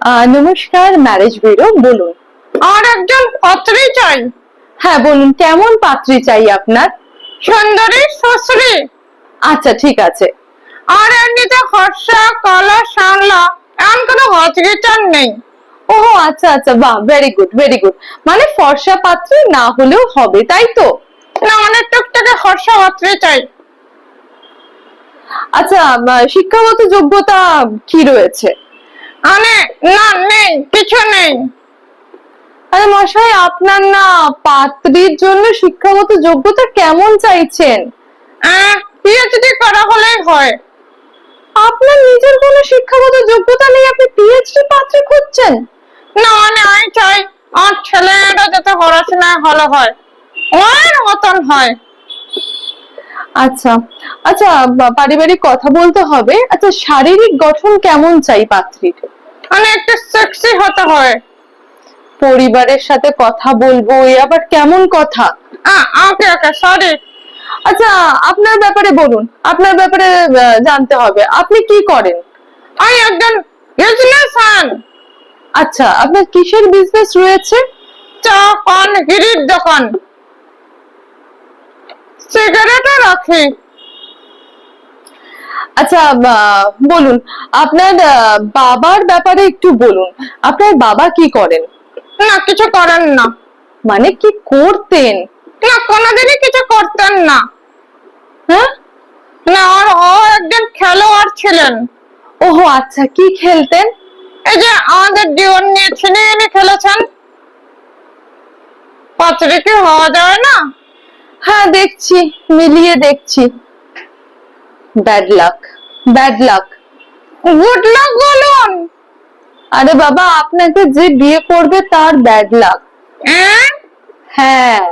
নমস্কার, marriage bureau, বলুন। আর একজন পাত্রী চাই। হ্যাঁ বলুন, কেমন পাত্রী চাই আপনার? সুন্দরী, সুশ্রী। আচ্ছা ঠিক আছে। আর এমনিতে ফর্সা, কালো, শ্যামলা, এমন কোনো হচকিচার নেই। ওহো আচ্ছা আচ্ছা, বাহ, ভেরি গুড ভেরি গুড। মানে ফর্সা পাত্রী না হলেও হবে, তাই তো? না, অনেক টুকটাকে ফর্সা পাত্রী চাই। আচ্ছা, শিক্ষাগত যোগ্যতা কি রয়েছে? মানে না, নেই, কিছু নেই। আরে মশাই, আপনার না পাত্রীর জন্য শিক্ষাগত যোগ্যতা কেমন চাইছেন? পিএইচডি করা হলেই হয়। আপনার নিজের কোনো শিক্ষাগত যোগ্যতা নেই, আপনি পিএইচডি পাত্রী খুঁজছেন? না, মানে আমি চাই আমার ছেলেমেয়েরা যাতে পড়াশোনায় ভালো হয়, ওর মতন হয়। আচ্ছা আচ্ছা, পারিবারিক কথা বলতে হবে। আচ্ছা, শারীরিক গঠন কেমন চাই পাত্রীর? মানে একটু সেক্সি হতে হয়। পরিবারের সাথে কথা বলবো, এ আবার কেমন কথা? ওকে ওকে, সরি। আচ্ছা, আপনার ব্যাপারে বলুন, আপনার ব্যাপারে জানতে হবে, আপনি কি করেন? আমি একজন বিজনেসম্যান। আচ্ছা, আপনার কিসের বিজনেস রয়েছে? চা, পান, গিরির দোকান, সিগারেটও রাখি। আচ্ছা, বলুন আপনার বাবার ব্যাপারে একটু বলুন। আপনার বাবা কি করেন? না, কিছু করেন না। মানে কি করতেন? না, কোনোদিনই কিছু করতেন না। হ্যাঁ? না, আর ও একজন খেলোয়াড় ছিলেন। ওহো আচ্ছা, কি খেলতেন? এই যে আমাদের জীবন নিয়ে ছিনিয়ে এনে খেলেছেন। পাত্রী কি হওয়া যাবে না? হ্যাঁ দেখছি, মিলিয়ে দেখছি। Bad luck, bad luck. Good luck বলুন। আরে বাবা, আপনাকে যে বিয়ে করবে তার ব্যাড লাক। হ্যাঁ।